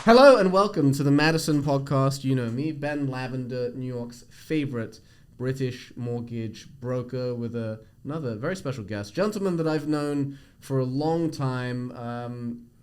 Hello and welcome to the Madison podcast. You know me, Ben Lavender, New York's favorite British mortgage broker, with another very special guest, gentleman that I've known for a long time,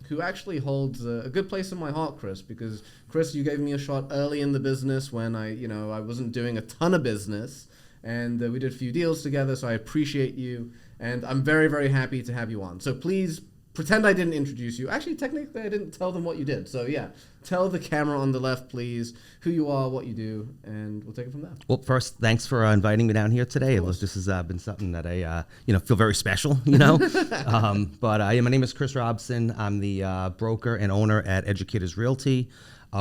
who actually holds a good place in my heart, Chris, because Chris, you gave me a shot early in the business when I wasn't doing a ton of business, and we did a few deals together, so I appreciate you, and I'm very, very happy to have you on. So please pretend I didn't introduce you. Actually, technically, I didn't tell them what you did. So yeah, tell the camera on the left, please, who you are, what you do, and we'll take it from there. Well, first, thanks for inviting me down here today. This has been something that I feel very special, But my name is Chris Robson. I'm the broker and owner at Educators Realty.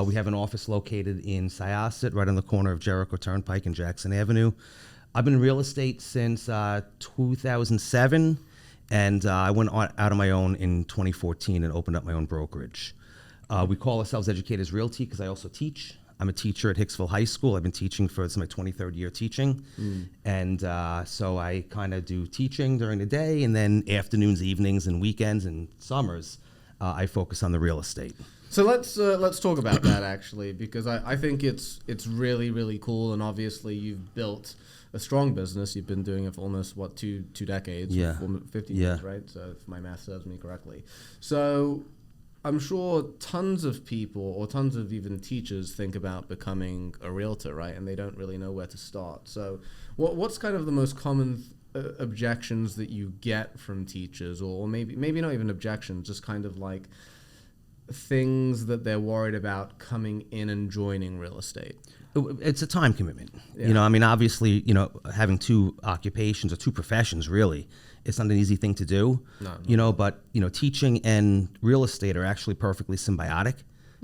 We have an office located in Syosset, right on the corner of Jericho Turnpike and Jackson Avenue. I've been in real estate since 2007. And I went out on my own in 2014 and opened up my own brokerage. We call ourselves Educators Realty because I also teach. I'm a teacher at Hicksville High School. I've been teaching this is my 23rd year teaching. And so I kind of do teaching during the day, and then afternoons, evenings, and weekends and summers, I focus on the real estate. So let's talk about that, actually, because I think it's really, really cool, and obviously you've built a strong business. You've been doing it for almost, two decades? Yeah. 50 years, right? So if my math serves me correctly. So I'm sure tons of people, or tons of even teachers, think about becoming a realtor, right? And they don't really know where to start. So what's kind of the most common objections that you get from teachers, or maybe not even objections, just kind of like things that they're worried about coming in and joining real estate? It's a time commitment. Yeah. Obviously, having two occupations or two professions, really, it's not an easy thing to do. No. But teaching and real estate are actually perfectly symbiotic,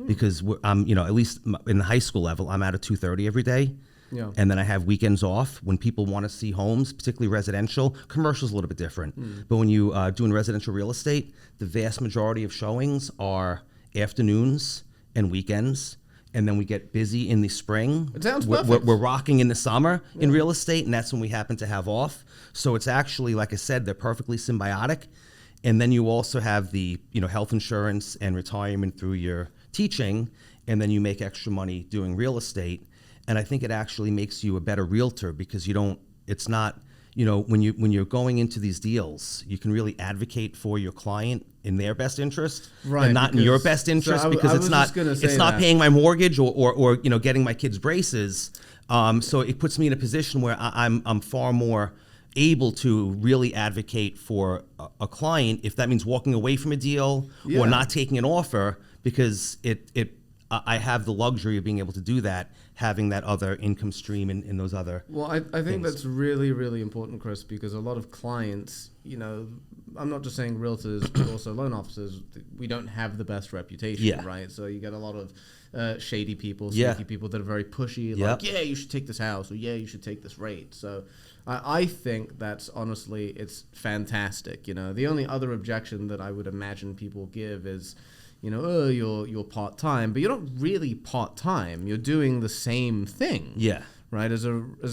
because I'm, at least in the high school level, I'm out at 2:30 every day. Yeah. And then I have weekends off when people want to see homes, particularly residential. Commercial's a little bit different. But when you doing residential real estate, the vast majority of showings are afternoons and weekends. And then we get busy in the spring. It sounds perfect. We're rocking in the summer in real estate, and that's when we happen to have off. So it's actually, like I said, they're perfectly symbiotic. And then you also have the health insurance and retirement through your teaching, and then you make extra money doing real estate. And I think it actually makes you a better realtor, because it's not, when you're going into these deals, you can really advocate for your client in their best interest, right, and not in your best interest, because it's not paying my mortgage or getting my kids braces. So it puts me in a position where I'm far more able to really advocate for a client, if that means walking away from a deal or not taking an offer, because I have the luxury of being able to do that, having that other income stream in those other I think things. that's really, really important, Chris, because a lot of clients, I'm not just saying realtors, but also loan officers, we don't have the best reputation, right? So you get a lot of shady people, sneaky people that are very pushy, like, you should take this house, or you should take this rate. So I think that's honestly, it's fantastic. The only other objection that I would imagine people give is, you're part-time, but you're not really part-time. You're doing the same thing. Yeah. Right, as a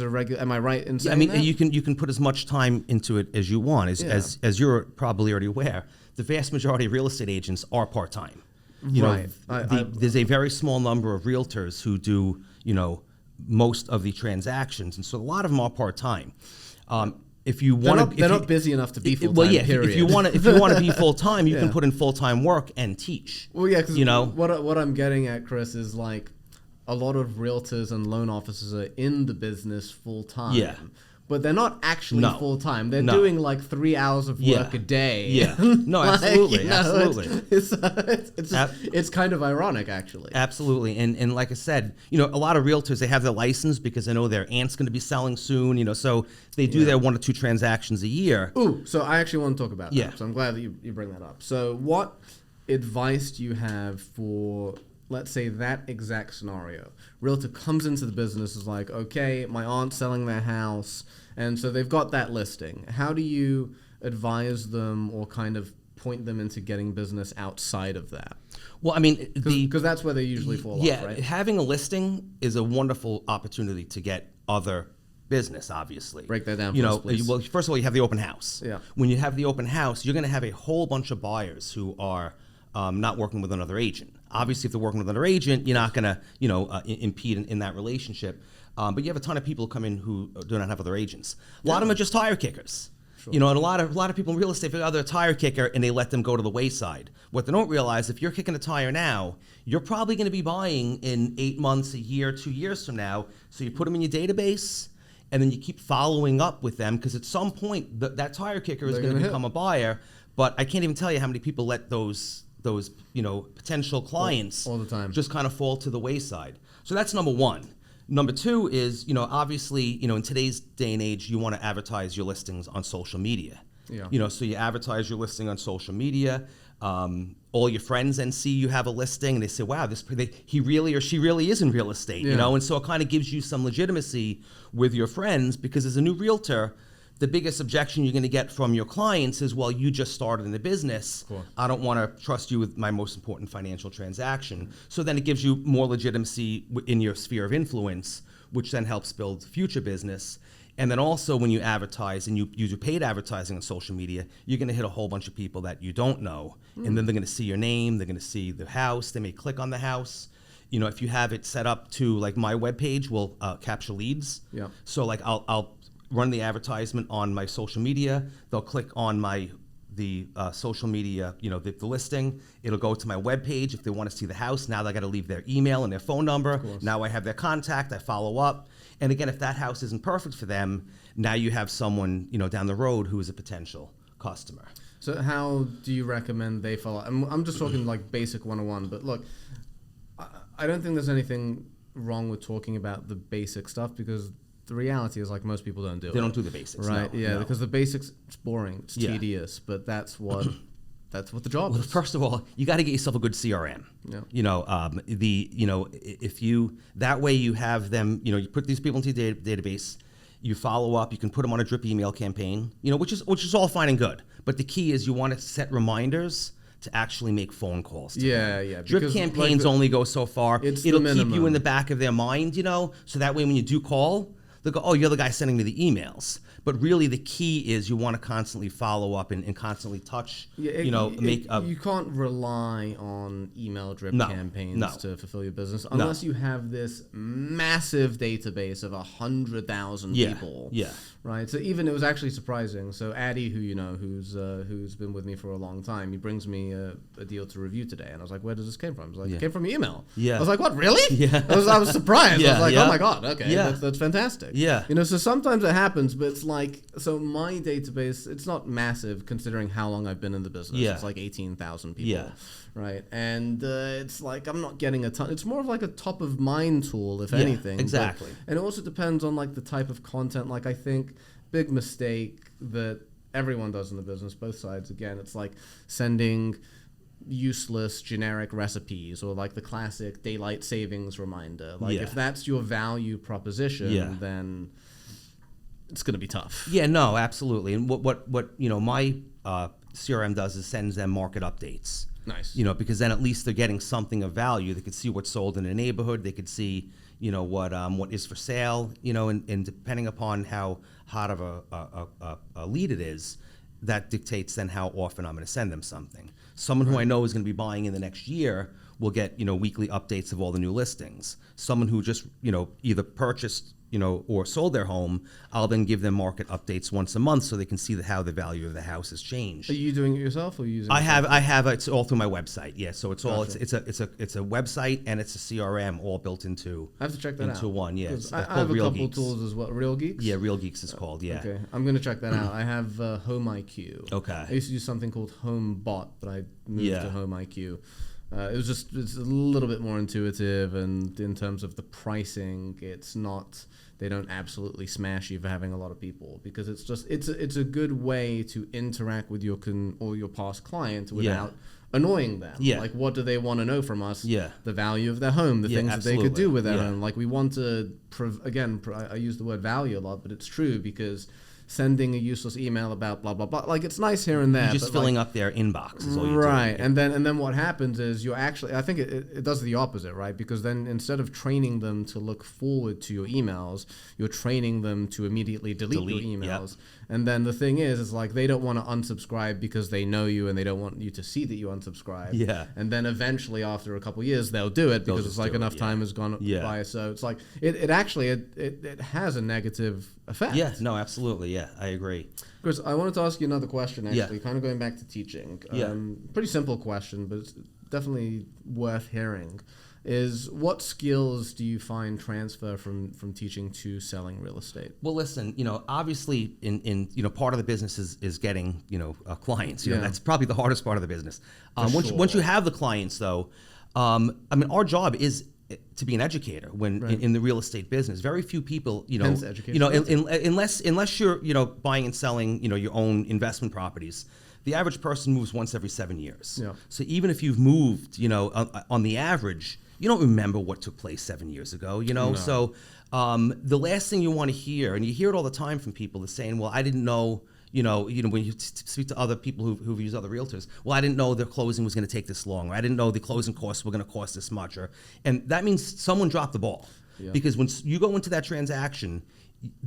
regular. Am I right in saying that? you can put as much time into it as you want. As you're probably already aware, the vast majority of real estate agents are part-time. Right. There's a very small number of realtors who do most of the transactions, and so a lot of them are part-time. If you want to, they're not busy enough to be full-time. Well, yeah. Period. If you want to be full-time, you can put in full-time work and teach. Well, yeah, because what I'm getting at, Chris, is like, a lot of realtors and loan officers are in the business full-time. Yeah. But they're not actually full-time. They're doing like 3 hours of work a day. Yeah. No, absolutely. Absolutely. It's kind of ironic, actually. Absolutely. And like I said, a lot of realtors, they have their license because they know their aunt's going to be selling soon, so they do their 1 or 2 transactions a year. Ooh, so I actually want to talk about that. So I'm glad that you bring that up. So what advice do you have for, let's say, that exact scenario? Realtor comes into the business, is like, okay, my aunt's selling their house, and so they've got that listing. How do you advise them or kind of point them into getting business outside of that? Well, I mean, because that's where they usually fall off, right? Having a listing is a wonderful opportunity to get other business, obviously. Break that down for us, please. Well, first of all, you have the open house. Yeah. When you have the open house, you're going to have a whole bunch of buyers who are not working with another agent. Obviously, if they're working with another agent, you're not going to, impede in that relationship. But you have a ton of people who come in who do not have other agents. A lot of them are just tire kickers. Sure. And a lot of people in real estate figure, they're a tire kicker, and they let them go to the wayside. What they don't realize, if you're kicking a tire now, you're probably going to be buying in 8 months, a year, 2 years from now. So you put them in your database, and then you keep following up with them, because at some point that tire kicker is going to become a buyer. But I can't even tell you how many people let those potential clients all the time just kind of fall to the wayside. So that's number one. Number two is, obviously, in today's day and age, you want to advertise your listings on social media. Yeah. So you advertise your listing on social media. All your friends then see you have a listing, and they say, wow, he really or she really is in real estate, and so it kind of gives you some legitimacy with your friends, because as a new realtor, the biggest objection you're going to get from your clients is, well, you just started in the business. I don't want to trust you with my most important financial transaction. So then it gives you more legitimacy in your sphere of influence, which then helps build future business. And then also when you advertise and you do paid advertising on social media, you're going to hit a whole bunch of people that you don't know. And then they're going to see your name. They're going to see the house. They may click on the house. If you have it set up to, like, my webpage will capture leads. Yeah. So, like, I'll run the advertisement on my social media. They'll click on the social media, the listing. It'll go to my webpage if they want to see the house. Now they got to leave their email and their phone number. Now I have their contact. I follow up. And again, if that house isn't perfect for them, now you have someone down the road who is a potential customer. So how do you recommend they follow? I'm just talking like basic 101, but look, I don't think there's anything wrong with talking about the basic stuff, because the reality is, like, most people don't do it. They don't do the basics, right? No, yeah, no. Because the basics, it's boring, it's tedious, but that's what the job is. First of all, you got to get yourself a good CRM. Yeah. If you that way you have them, you put these people into your database, you follow up, you can put them on a drip email campaign, which is all fine and good. But the key is you want to set reminders to actually make phone calls to them. Yeah. Drip campaigns only go so far. It'll keep you in the back of their mind, so that way when you do call, they'll go, oh, you're the guy sending me the emails. But really the key is you want to constantly follow up and constantly touch, you can't rely on email drip campaigns to fulfill your business unless you have this massive database of 100,000 people. Yeah. Right. So even it was actually surprising. So Addy, who's been with me for a long time, he brings me a deal to review today, and I was like, where does this came from? He was like, it came from your email. Yeah. I was like, what, really? Yeah. I was surprised. I was like, yeah. oh my God, okay, Yeah. that's fantastic. Yeah. So sometimes it happens, but it's like, so my database, it's not massive considering how long I've been in the business. Yeah. It's like 18,000 people. Yeah. Right. And it's like, I'm not getting a ton. It's more of like a top of mind tool, if anything. Exactly. And it also depends on like the type of content. Like, I think big mistake that everyone does in the business, both sides, again, it's like sending useless generic recipes, or like the classic daylight savings reminder. Like, if that's your value proposition, then it's going to be tough. Yeah, no, absolutely. And what my CRM does is sends them market updates. Nice. Because then at least they're getting something of value. They could see what's sold in the neighborhood. They could see, what is for sale, and depending upon how hot of a lead it is, that dictates then how often I'm going to send them something. Someone who I know is going to be buying in the next year will get, weekly updates of all the new listings. Someone who just, either purchased, or sold their home, I'll then give them market updates once a month so they can see how the value of the house has changed. Are you doing it yourself, or are you using? I have it's all through my website. Yeah, so it's all it's a website, and it's a CRM all built into. I have to check that out. Into one, yeah. I have a couple tools as well. Real Geeks. Yeah, Real Geeks is called. Yeah. Okay, I'm gonna check that out. I have Home IQ. Okay. I used to use something called Home Bot, but I moved to Home IQ. It's a little bit more intuitive, and in terms of the pricing, it's not. They don't absolutely smash you for having a lot of people, because it's a good way to interact with your past client without annoying them. Yeah. Like, what do they want to know from us? Yeah. The value of their home, the things that they could do with their Yeah. home. Like, we want to I use the word value a lot, but it's true, because sending a useless email about blah blah blah. Like it's nice here and there. You're just filling up their inbox is all you're doing. Right, and then what happens is you're actually, I think it does the opposite, right? Because then instead of training them to look forward to your emails, you're training them to immediately delete your emails. Yep. And then the thing is like they don't want to unsubscribe because they know you and they don't want you to see that you unsubscribe. Yeah. And then eventually after a couple of years they'll do it because it's like enough time has gone by. So it's like it actually has a negative effect. Yeah, no, absolutely. Yeah, I agree. Chris, I wanted to ask you another question actually, kind of going back to teaching. Yeah. Pretty simple question, but it's definitely worth hearing. Is what skills do you find transfer from teaching to selling real estate? Well, listen, obviously in part of the business is getting, clients. That's probably the hardest part of the business. Once you have the clients though, our job is to be an educator in the real estate business. Very few people, unless you're, buying and selling, your own investment properties, the average person moves once every 7 years. Yeah. So even if you've moved, on the average, you don't remember what took place 7 years ago, No. So the last thing you want to hear, and you hear it all the time from people, is saying, well, I didn't know, when you speak to other people who've used other realtors, well, I didn't know their closing was going to take this long, or I didn't know the closing costs were going to cost this much, and that means someone dropped the ball. Yeah. Because when you go into that transaction,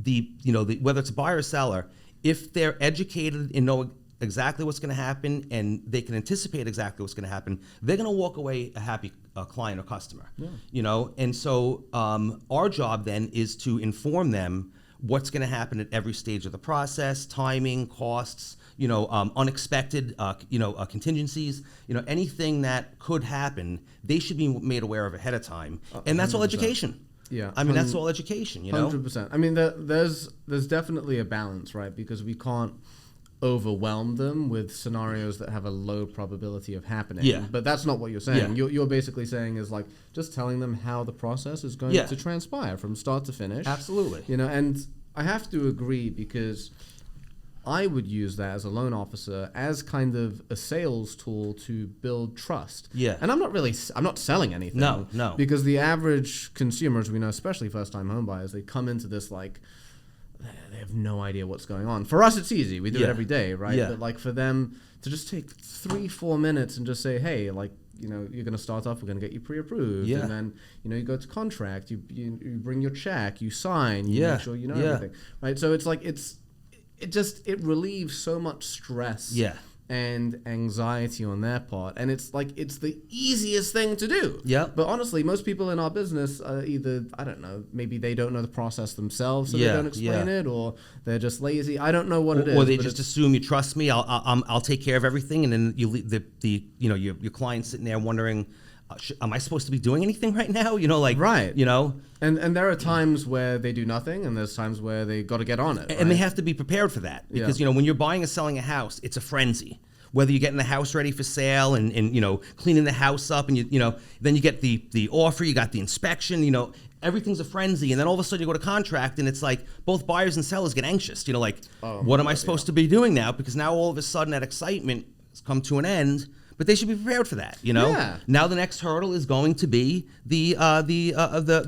whether it's a buyer or seller, if they're educated and know exactly what's going to happen and they can anticipate exactly what's going to happen, they're going to walk away a happy client or customer. Yeah. And so our job then is to inform them what's going to happen at every stage of the process, timing, costs, unexpected, contingencies, anything that could happen, they should be made aware of ahead of time. And that's 100%. All education. Yeah. I mean, that's all education, 100%. I mean, there's definitely a balance, right? Because we can't overwhelm them with scenarios that have a low probability of happening. Yeah. But that's not what you're saying. Yeah. You're basically saying is like just telling them how the process is going to transpire from start to finish. Absolutely. And I have to agree because I would use that as a loan officer as kind of a sales tool to build trust. Yeah. And I'm not selling anything. No. Because the average consumer, as we know, especially first-time home buyers, they come into this like they have no idea what's going on. For us, it's easy. We do it every day, right? Yeah. But like for them to just take 3-4 minutes and just say, hey, like, you're going to start off, we're going to get you pre-approved. Yeah. And then, you go to contract, you bring your check, you sign, you make sure you know everything. Right? So it's like, it relieves so much stress. Yeah. And anxiety on their part, and it's the easiest thing to do. Yeah. But honestly, most people in our business are either, I don't know, maybe they don't know the process themselves, so they don't explain it, or they're just lazy. I don't know what it is. Or they just assume you trust me. I'll take care of everything, and then you leave your client sitting there wondering, am I supposed to be doing anything right now? Right. And there are times where they do nothing, and there's times where they got to get on it. And they have to be prepared for that because, when you're buying and selling a house, it's a frenzy. Whether you're getting the house ready for sale and cleaning the house up and, then you get the offer, you got the inspection, everything's a frenzy. And then all of a sudden you go to contract and it's like both buyers and sellers get anxious. What am I supposed to be doing now? Because now all of a sudden that excitement has come to an end. But they should be prepared for that, Yeah. Now the next hurdle is going to be the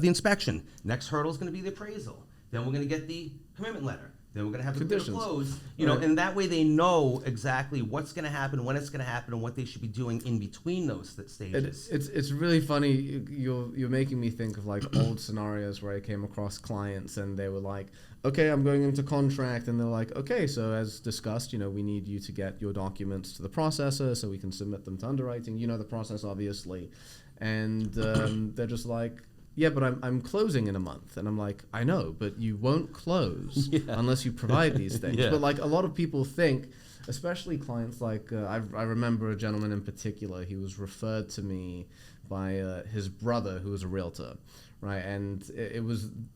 inspection. Next hurdle is going to be the appraisal. Then we're going to get the commitment letter. Then we're going to have to close. And that way they know exactly what's going to happen, when it's going to happen, and what they should be doing in between those stages. It's really funny. You're making me think of like old scenarios where I came across clients and they were like, okay, I'm going into contract, and they're like, okay, so as discussed, we need you to get your documents to the processor so we can submit them to underwriting. You know the process, obviously. And they're just like, yeah, but I'm closing in a month. And I'm like, I know, but you won't close unless you provide these things. But like a lot of people think, especially clients like, I remember a gentleman in particular, he was referred to me by his brother who was a realtor. Right, and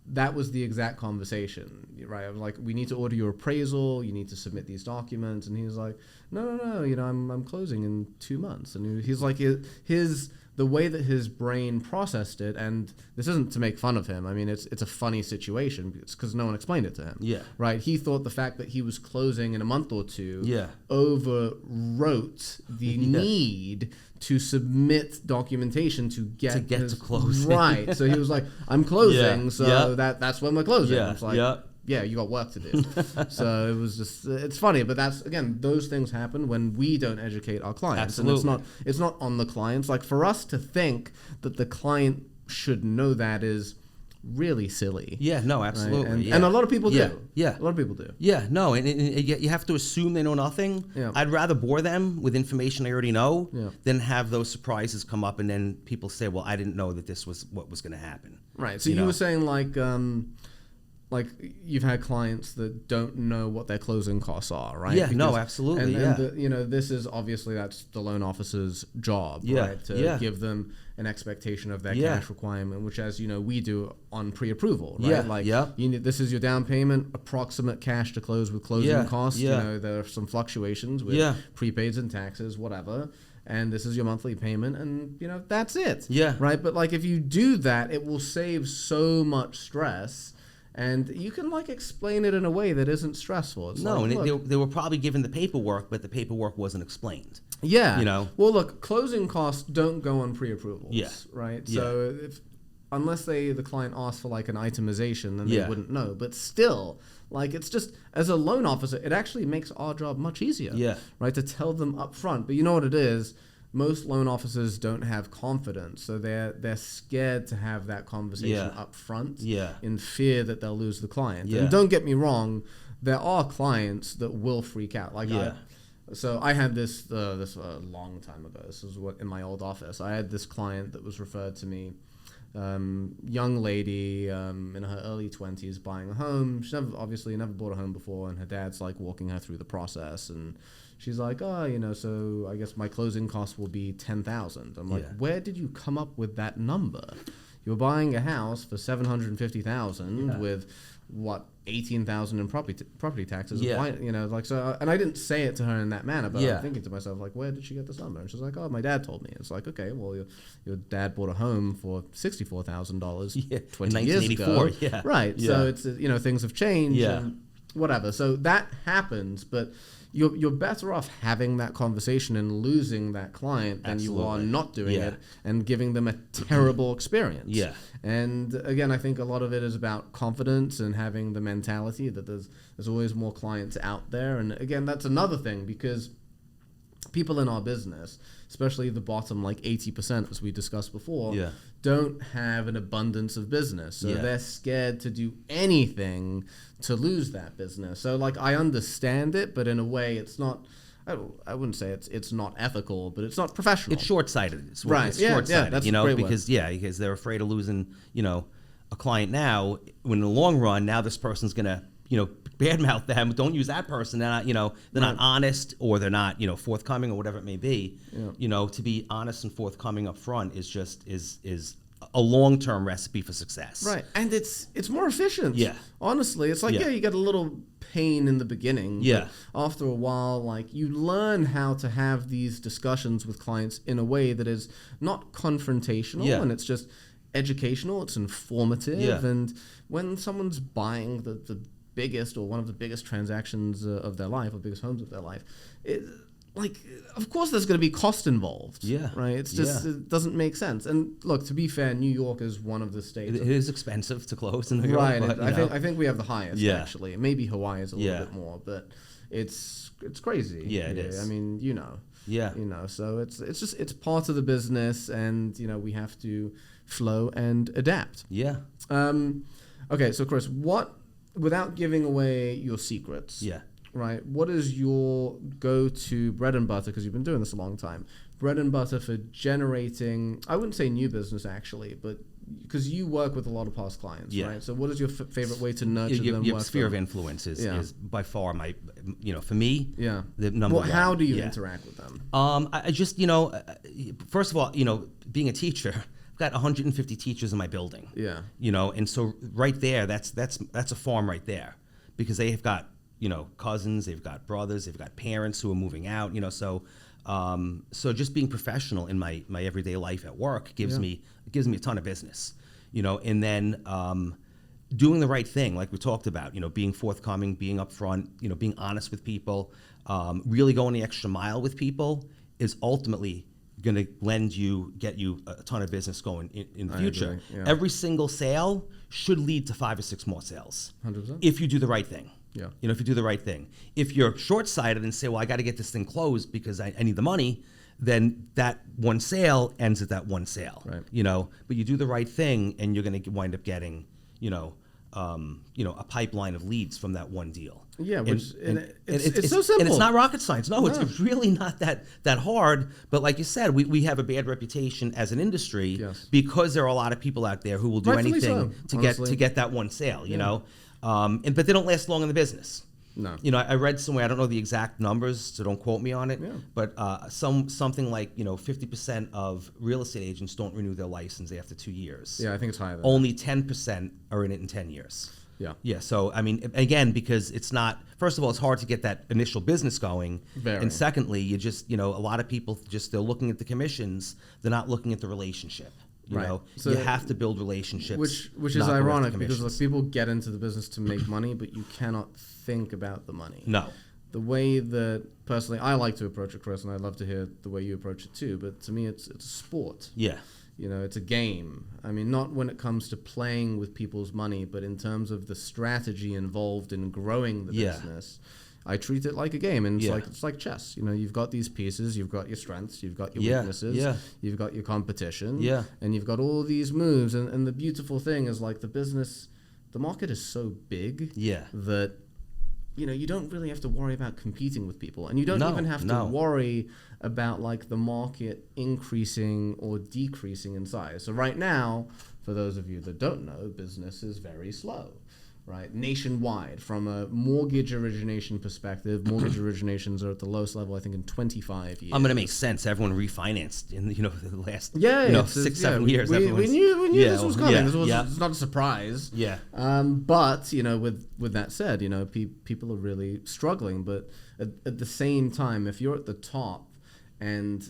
that was the exact conversation, right? I was like, we need to order your appraisal, you need to submit these documents, and he was like, no, I'm closing in 2 months, and he's like, the way that his brain processed it, and this isn't to make fun of him. I mean, it's a funny situation. It's because no one explained it to him. Yeah. Right. He thought the fact that he was closing in a month or two overwrote the need to submit documentation to get to closing. Right. So he was like, I'm closing, that's when we're closing. It's like, yeah, you got work to do. So it was just, it's funny, but that's, again, those things happen when we don't educate our clients. Absolutely. And it's not on the clients. Like, for us to think that the client should know that is really silly. Yeah, no, absolutely. Right? Yeah. And a lot of people Yeah, do. yeah. A lot of people do. Yeah, no, and you have to assume they know nothing. Yeah. I'd rather bore them with information I already know Yeah. than have those surprises come up and then people say, well, I didn't know that this was what was going to happen. Right. So you were saying, like you've had clients that don't know what their closing costs are, right? Yeah, no, absolutely, And this is obviously, that's the loan officer's job, right? To give them an expectation of their cash requirement, which, as you know, we do on pre-approval, right? Yeah, Like, you need, this is your down payment, approximate cash to close with closing costs. Yeah. You know, there are some fluctuations with prepaids and taxes, whatever. And this is your monthly payment, and, you know, that's it. Yeah. Right? But, like, if you do that, it will save so much stress. And you can, like, explain it in a way that isn't stressful. It's No, like, and look, they were probably given the paperwork, but the paperwork wasn't explained. yeah. You know? Well, look, closing costs don't go on pre-approvals. Yeah. Right? Yeah. So unless the client asks for, like, an itemization, then they Yeah. wouldn't know. But still, like, it's just, as a loan officer, it actually makes our job much easier. Yeah. Right? To tell them up front. But you know what it is? Most loan officers don't have confidence, so they're scared to have that conversation up front in fear that they'll lose the client. Yeah. And don't get me wrong, there are clients that will freak out. Like, so I had this a long time ago. This was in my old office. I had this client that was referred to me, young lady in her early 20s, buying a home. She obviously never bought a home before, and her dad's like walking her through the process, and she's like, oh, you know, so I guess my closing cost will be $10,000. I'm like, where did you come up with that number? You're buying a house for $750,000 with what, $18,000 in property taxes. Why, you know, like, so, and I didn't say it to her in that manner, but I'm thinking to myself, like, where did she get this number? And she's like, oh, my dad told me. It's like, okay, well, your dad bought a home for $64,000 20 years ago. Yeah. Right. So it's, you know, things have changed and whatever. So that happens, but you're better off having that conversation and losing that client than you are not doing it and giving them a terrible experience. Yeah. And again, I think a lot of it is about confidence and having the mentality that there's always more clients out there. And again, that's another thing, because people in our business, especially the bottom, like 80%, as we discussed before, don't have an abundance of business. So they're scared to do anything to lose that business. So, like, I understand it, but in a way it's not, I wouldn't say it's not ethical, but it's not professional. It's short-sighted. It's short-sighted, that's you know, because they're afraid of losing, you know, a client now. When in the long run, now this person's gonna, you know, badmouth them. Don't use that person. They're not, you know, they're not honest, or they're not, you know, forthcoming, or whatever it may be. You know, to be honest and forthcoming up front is just is a long-term recipe for success. Right. And it's more efficient. Yeah. Honestly, it's like, you get a little pain in the beginning. Yeah. But after a while, like, you learn how to have these discussions with clients in a way that is not confrontational, and it's just educational, it's informative. And when someone's buying the biggest or one of the biggest transactions of their life, or biggest homes of their life, like, of course there's going to be cost involved. Right? It's just, it doesn't make sense. And look, to be fair, New York is one of the states. It is expensive to close in New York. Right. But, I think we have the highest, actually. Maybe Hawaii is a little bit more, but it's crazy. Yeah, it is. I mean, you know. Yeah. You know, so it's part of the business, and, you know, we have to flow and adapt. Yeah. Okay, so Chris, without giving away your secrets. Right. What is your go-to bread and butter? Because you've been doing this a long time. Bread and butter for generating, I wouldn't say new business actually, but because you work with a lot of past clients, right? So what is your favorite way to nurture them? Your sphere of influence is by far my, you know, for me, the number one. How do you interact with them? I just, you know, first of all, you know, being a teacher, I've got 150 teachers in my building. You know, and so right there, that's a farm right there, because they have got, you know, cousins, they've got brothers, they've got parents who are moving out, you know, so just being professional in my everyday life at work gives me a ton of business, you know, and then doing the right thing, like we talked about, you know, being forthcoming, being upfront, you know, being honest with people, really going the extra mile with people is ultimately going to get you a ton of business going in the future. agree, yeah. Every single sale should lead to 5 or 6 more sales 100%. if you do the right thing. Yeah. If you do the right thing. If you're short-sighted and say, well, I got to get this thing closed because I need the money, then that one sale ends at that one sale. Right. But you do the right thing, and you're going to wind up getting, a pipeline of leads from that one deal. Yeah, it's so simple. And it's not rocket science. No, it's really not that hard. But like you said, we have a bad reputation as an industry because there are a lot of people out there who will do Rightfully anything to get that one sale. But they don't last long in the business. No. I read somewhere, I don't know the exact numbers, so don't quote me on it, but something like 50% of real estate agents don't renew their license after 2 years. Yeah, I think it's higher than Only 10% are in it in 10 years. Yeah. Yeah. So, again, because it's not, first of all, it's hard to get that initial business going. Very. And secondly, you just, a lot of people they're looking at the commissions, they're not looking at the relationship. So you have to build relationships. Which is ironic because people get into the business to make money, but you cannot think about the money. No. The way that, personally, I like to approach it, Chris, and I'd love to hear the way you approach it too, but to me it's a sport. Yeah. It's a game. Not when it comes to playing with people's money, but in terms of the strategy involved in growing the business. I treat it like a game, and it's like chess. You've got these pieces, you've got your strengths, you've got your weaknesses, you've got your competition, and you've got all these moves. And the beautiful thing is, like, the market is so big that you don't really have to worry about competing with people, and you don't even have to worry about like the market increasing or decreasing in size. So right now, for those of you that don't know, business is very slow. Right, nationwide, from a mortgage origination perspective, mortgage originations are at the lowest level, I think, in 25 years. I'm going to make sense. Everyone refinanced in the last 6-7 years. We knew this was coming. It's not a surprise. Yeah. But with that said, people are really struggling. But at the same time, if you're at the top, and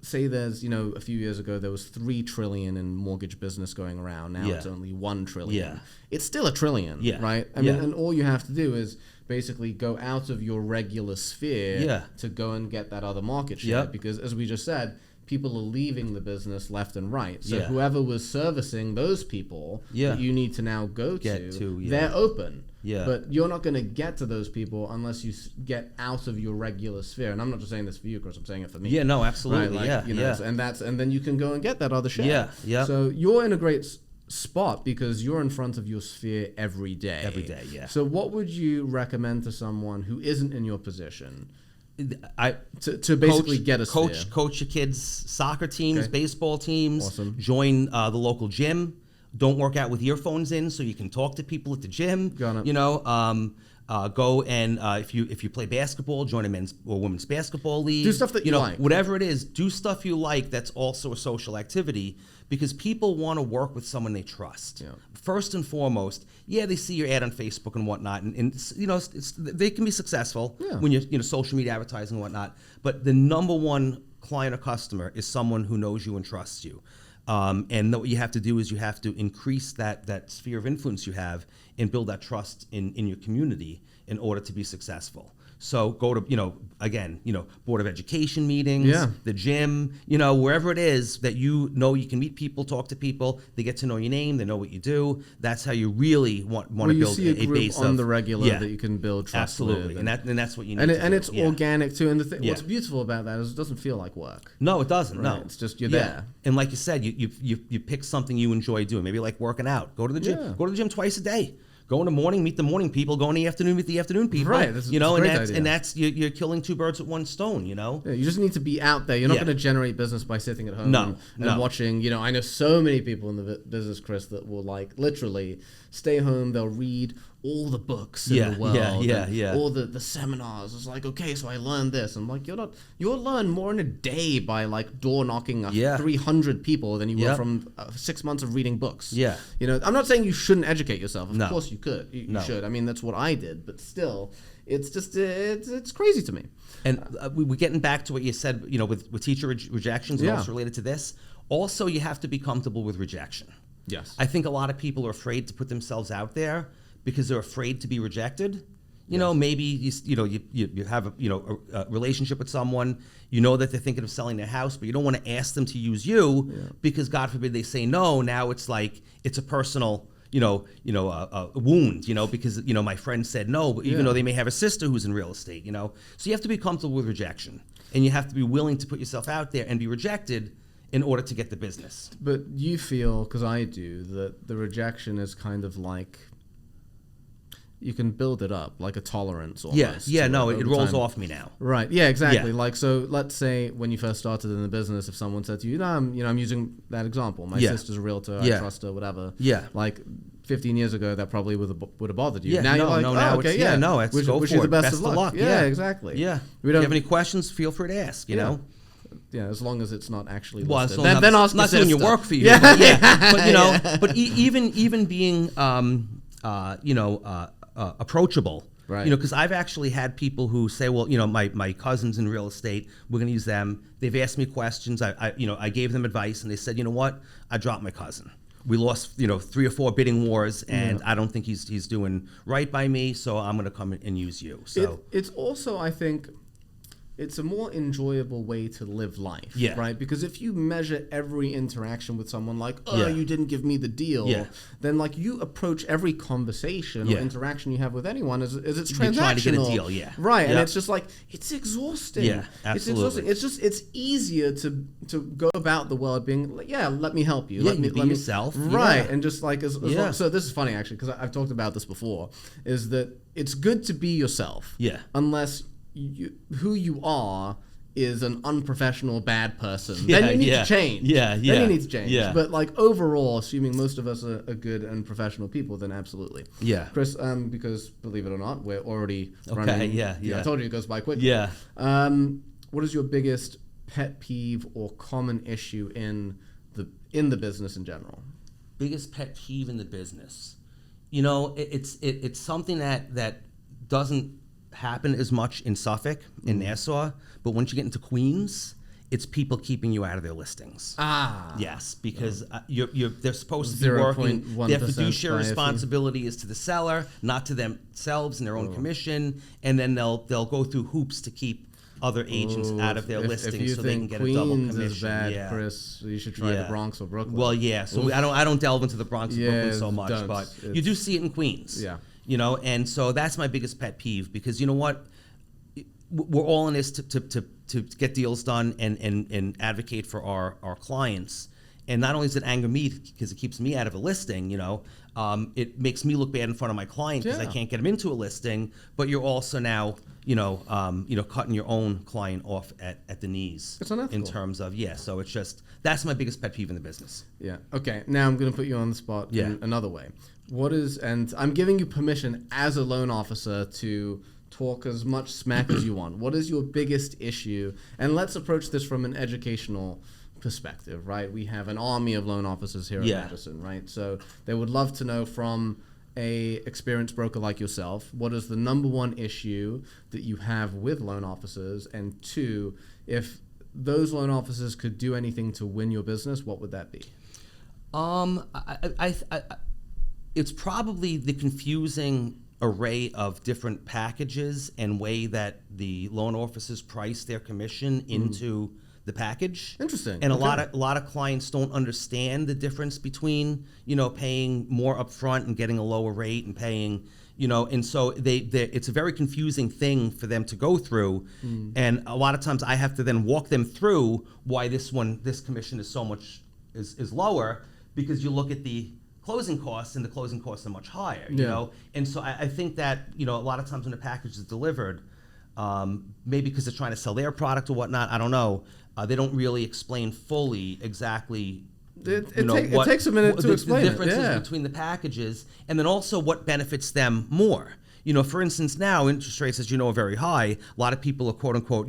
say there's, a few years ago there was $3 trillion in mortgage business going around. Now it's only $1 trillion. Yeah. It's still $1 trillion, right? I mean, and all you have to do is basically go out of your regular sphere to go and get that other market share. Because as we just said, people are leaving the business left and right. So whoever was servicing those people that you need to now go to, they're open. Yeah. But you're not going to get to those people unless you get out of your regular sphere. And I'm not just saying this for you, Chris. I'm saying it for me. Yeah, no, absolutely. Right? Like, and then you can go and get that other share. Yeah, yeah. So you're in a great spot because you're in front of your sphere every day. Every day, yeah. So what would you recommend to someone who isn't in your position? To basically get a sphere? Coach your kids' soccer teams, baseball teams. Awesome. Join the local gym. Don't work out with earphones in so you can talk to people at the gym. Got it. Go and if you play basketball, join a men's or women's basketball league. Do stuff that you like. Whatever it is, do stuff you like that's also a social activity because people want to work with someone they trust. Yeah. First and foremost, they see your ad on Facebook and whatnot, and they can be successful when you're social media advertising and whatnot. But the number one client or customer is someone who knows you and trusts you. And what you have to do is you have to increase that sphere of influence you have and build that trust in your community in order to be successful. So go to, Board of Education meetings, the gym, wherever it is that you can meet people, talk to people, they get to know your name, they know what you do. That's how you really want to build you see a group base on the regular that you can build trust with. And that's what you need and it's organic too. And what's beautiful about that is it doesn't feel like work. No, it doesn't. Right? No. It's just you're there. And like you said, you pick something you enjoy doing. Maybe like working out. Go to the gym. Yeah. Go to the gym twice a day. Go in the morning, meet the morning people. Go in the afternoon, meet the afternoon people. Right, that's you're killing two birds with one stone. Yeah, you just need to be out there. You're not going to generate business by sitting at home and watching. I know so many people in the business, Chris, that will like literally stay home. They'll read all the books in the world. All the seminars. It's like, okay, so I learned this. I'm like, you'll learn more in a day by like door knocking 300 people than you will from 6 months of reading books. Yeah. I'm not saying you shouldn't educate yourself. Of course you could. You should. I mean, that's what I did. But still, it's just it's crazy to me. And we're getting back to what you said, with teacher rejections and also related to this. Also, you have to be comfortable with rejection. Yes. I think a lot of people are afraid to put themselves out there because they're afraid to be rejected. You know, maybe you have a relationship with someone. You know that they're thinking of selling their house, but you don't want to ask them to use you because God forbid they say no. Now it's like it's a personal a wound, because my friend said no, but even though they may have a sister who's in real estate, so you have to be comfortable with rejection, and you have to be willing to put yourself out there and be rejected in order to get the business. But you feel, because I do, that the rejection is kind of like, you can build it up, like a tolerance almost. It rolls off me now. Right, yeah, exactly. Like, so let's say when you first started in the business, if someone said to you, I'm using that example. My sister's a realtor, I trust her, whatever. Yeah. Like, 15 years ago, that probably would have bothered you. Yeah, now you're like, wish you the best of luck. Yeah, exactly. Yeah. If you have any questions, feel free to ask, know? Yeah, as long as it's not actually listed. Well, then ask your sister. Not doing your work for you. Yeah. But even being, approachable. Right. Because I've actually had people who say, well, my cousin's in real estate, we're going to use them. They've asked me questions. I gave them advice, and they said, you know what? I dropped my cousin. We lost, 3 or 4 bidding wars, and I don't think he's doing right by me, so I'm going to come and use you. So it's also, I think, it's a more enjoyable way to live life, right? Because if you measure every interaction with someone like, you didn't give me the deal, then like you approach every conversation or interaction you have with anyone as it's transactional. You're trying to get a deal, right? And it's just like, it's exhausting. Yeah, absolutely. It's exhausting. It's easier to go about the world being like, let me help you. Let me be yourself, right? And just like as long, so this is funny actually, because I've talked about this before, is that it's good to be yourself, unless who you are is an unprofessional bad person. Then you need to change. Then you need to change. But like overall, assuming most of us are good and professional people, then absolutely. Chris, because believe it or not, we're already running. I told you it goes by quickly. What is your biggest pet peeve or common issue in the business in general? Biggest pet peeve in the business. It's something that doesn't happen as much in Suffolk, in Nassau, but once you get into Queens, it's people keeping you out of their listings. Yes, because they're supposed to be working. Their fiduciary responsibility is to the seller, not to themselves and their own commission, and then they'll go through hoops to keep other agents out of their listings so they can get Queens a double commission. Is bad, Chris, you should try the Bronx or Brooklyn. Well, so I don't delve into the Bronx or Brooklyn so much, but you do see it in Queens. And so that's my biggest pet peeve, because you know what, we're all in this to get deals done and advocate for our clients. And not only does it anger me because it keeps me out of a listing, it makes me look bad in front of my client because I can't get them into a listing. But you're also now, cutting your own client off at the knees. It's unethical. In terms of so it's just that's my biggest pet peeve in the business. Okay. Now I'm going to put you on the spot in another way. And I'm giving you permission as a loan officer to talk as much smack as you want. What is your biggest issue? And let's approach this from an educational perspective, right? We have an army of loan officers here at Madison, right? So they would love to know from a experienced broker like yourself, what is the number one issue that you have with loan officers? And 2, if those loan officers could do anything to win your business, what would that be? It's probably the confusing array of different packages and way that the loan officers price their commission into the package. Interesting. And a lot of clients don't understand the difference between paying more upfront and getting a lower rate and paying and so it's a very confusing thing for them to go through. And a lot of times I have to then walk them through why this commission is so much is lower, because you look at the closing costs, and the closing costs are much higher, you know? And so I think that, a lot of times when the package is delivered, maybe because they're trying to sell their product or whatnot, I don't know, they don't really explain fully exactly it takes a minute to explain the differences between the packages, and then also what benefits them more. For instance, now interest rates, as are very high. A lot of people are quote unquote,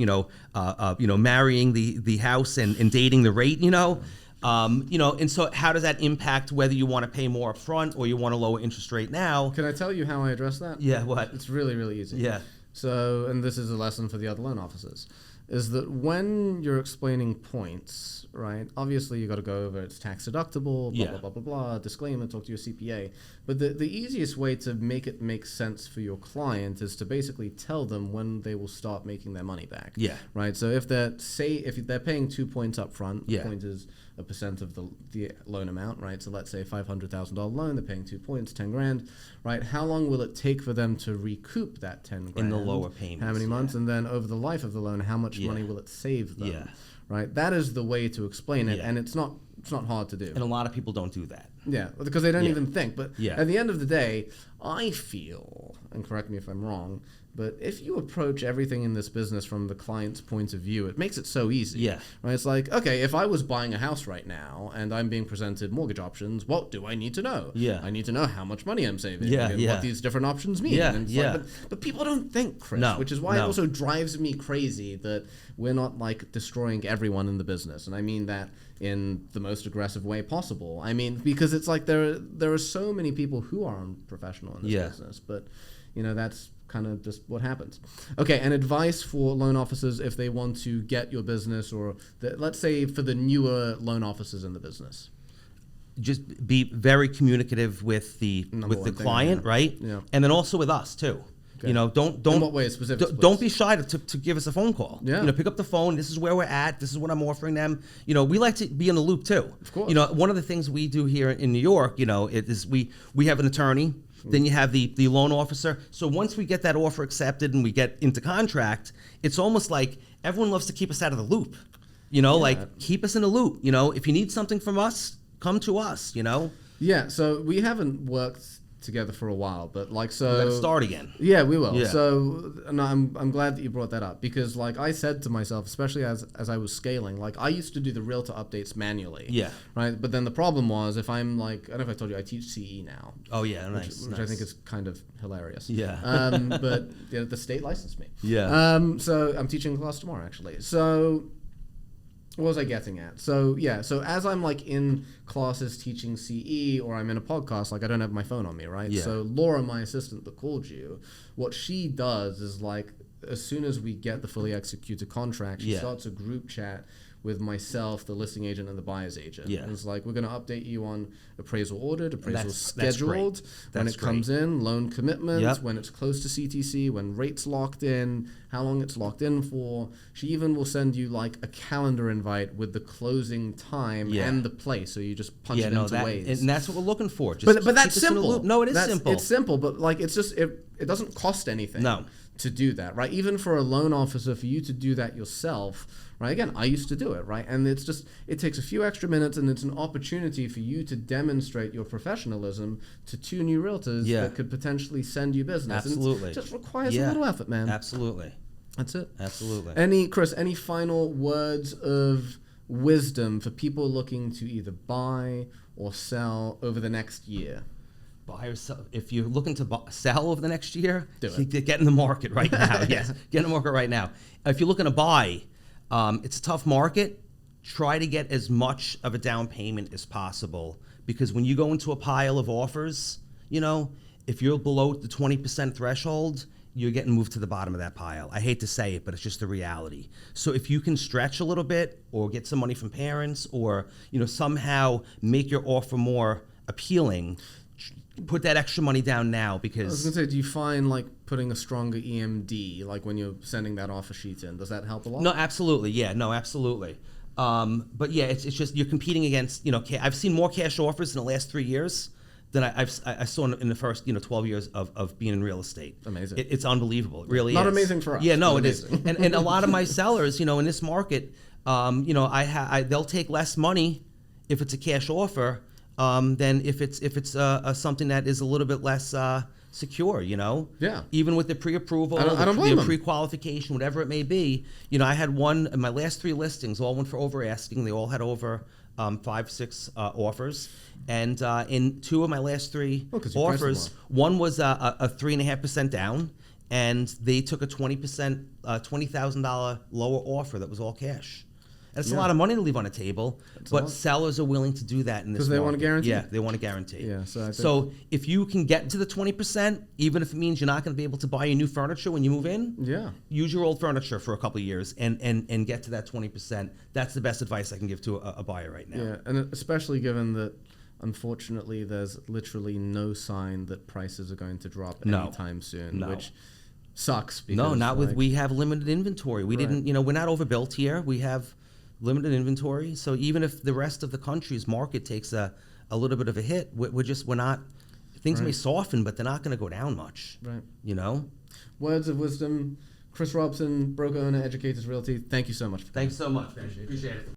marrying the house and dating the rate, and so how does that impact whether you want to pay more upfront or you want a lower interest rate now? Can I tell you how I address that? Yeah, what? It's really, really easy. Yeah. So, and this is a lesson for the other loan officers. is that when you're explaining points, right, obviously you got to go over it's tax deductible, blah, blah, blah, blah, blah, disclaimer, talk to your CPA. But the easiest way to make it make sense for your client is to basically tell them when they will start making their money back. Yeah. Right? So if they're paying 2 points up front, the Yeah. point is a percent of the loan amount, right? So let's say $500,000 loan, they're paying 2 points, 10 grand, right? How long will it take for them to recoup that 10 grand? In the lower payments. How many months? And then over the life of the loan, how much money will it save them? Yeah. Right? That is the way to explain it, Yeah. and it's not hard to do. And a lot of people don't do that. Yeah, because they don't even think. But Yeah. at the end of the day, I feel, and correct me if I'm wrong, but if you approach everything in this business from the client's point of view, it makes it so easy. Yeah. Right? It's like, okay, if I was buying a house right now and I'm being presented mortgage options, what do I need to know? Yeah. I need to know how much money I'm saving Yeah, and yeah. what these different options mean. Yeah, And it's yeah. like, but people don't think, Chris, No, which is why it no. also drives me crazy that we're not like destroying everyone in the business. And I mean that in the most aggressive way possible. I mean, because it's like there are so many people who are unprofessional in this Yeah. business, but that's kind of just what happens. Okay, and advice for loan officers if they want to get your business, or let's say for the newer loan officers in the business. Just be very communicative with the client, right? Yeah. And then also with us too. Okay. You know, don't In what way specifically? don't be shy to give us a phone call. Yeah. You know, pick up the phone. This is where we're at. This is what I'm offering them. You know, we like to be in the loop too. Of course. You know, one of the things we do here in New York, you know, it is we have an attorney. Then you have the loan officer. So once we get that offer accepted and we get into contract, it's almost like everyone loves to keep us out of the loop. You know, like keep us in the loop. You know, if you need something from us, come to us. You know. Yeah. So we haven't worked together for a while, but like so. Let's start again. Yeah, we will. Yeah. So, and I'm glad that you brought that up, because like I said to myself, especially as I was scaling, like I used to do the realtor updates manually. Yeah. Right. But then the problem was if I'm like, I don't know if I told you, I teach CE now. Oh yeah, nice. Which I think is kind of hilarious. Yeah. But the state licensed me. Yeah. So I'm teaching a class tomorrow actually. So what was I getting at? So yeah, so as I'm like in classes teaching CE, or I'm in a podcast, like I don't have my phone on me, right? Yeah. So Laura, my assistant that called you, what she does is like as soon as we get the fully executed contract, she starts a group chat with myself, the listing agent, and the buyer's agent. Yeah. And it's like, we're going to update you on appraisal ordered, appraisal That's great. scheduled, when That's it comes in, loan commitments, Yep. when it's close to CTC, when rates locked in, how long it's locked in for. She even will send you like a calendar invite with the closing time and the place, so you just punch it into Waze. And that's what we're looking for. Just But that's keep us in the simple. loop. No, it is simple. It's simple, but like it's just it doesn't cost anything. No. To do that, right? Even for a loan officer, for you to do that yourself, right? Again, I used to do it, right? And it takes a few extra minutes, and it's an opportunity for you to demonstrate your professionalism to two new realtors that could potentially send you business. Absolutely. And it just requires a little effort, man. Absolutely. That's it. Absolutely. Chris, any final words of wisdom for people looking to either buy or sell over the next year? Buy or sell. If you're looking to sell over the next year, Do it. get in the market right now. Yes, get in the market right now. If you're looking to buy, it's a tough market. Try to get as much of a down payment as possible, because when you go into a pile of offers, you know, if you're below the 20% threshold, you're getting moved to the bottom of that pile. I hate to say it, but it's just the reality. So if you can stretch a little bit, or get some money from parents, or somehow make your offer more appealing, put that extra money down now, because... I was going to say, do you find like putting a stronger EMD, like when you're sending that offer sheet in, does that help a lot? No, absolutely. Yeah, no, absolutely. But yeah, it's just you're competing against, I've seen more cash offers in the last 3 years than I saw in the first 12 years of being in real estate. Amazing. It's unbelievable. It really Not is. amazing for us. Yeah, no, but it is. And a lot of my sellers, in this market, they'll take less money if it's a cash offer than if it's something that is a little bit less secure, Yeah. Even with the pre-approval, I don't blame the them. pre-qualification, whatever it may be. I had one in my last 3 listings, all went for over asking. They all had over 5-6 offers, and in 2 of my last 3 'cause you priced them offers, one was a 3.5% down, and they took a $20,000 lower offer that was all cash. And it's a lot of money to leave on the table, but sellers are willing to do that in this because they want to guarantee. Yeah, they want to guarantee. Yeah, so if you can get to the 20%, even if it means you're not going to be able to buy your new furniture when you move in, use your old furniture for a couple of years and get to that 20%. That's the best advice I can give to a buyer right now. Yeah, and especially given that, unfortunately, there's literally no sign that prices are going to drop anytime soon, which sucks. No, not with, we have limited inventory. We didn't, we're not overbuilt here. We have limited inventory. So even if the rest of the country's market takes a little bit of a hit, we're not, things may soften, but they're not going to go down much. Right. Words of wisdom. Chris Robson, broker, owner, Educators Realty. Thank you so much. Thanks so much. Appreciate it.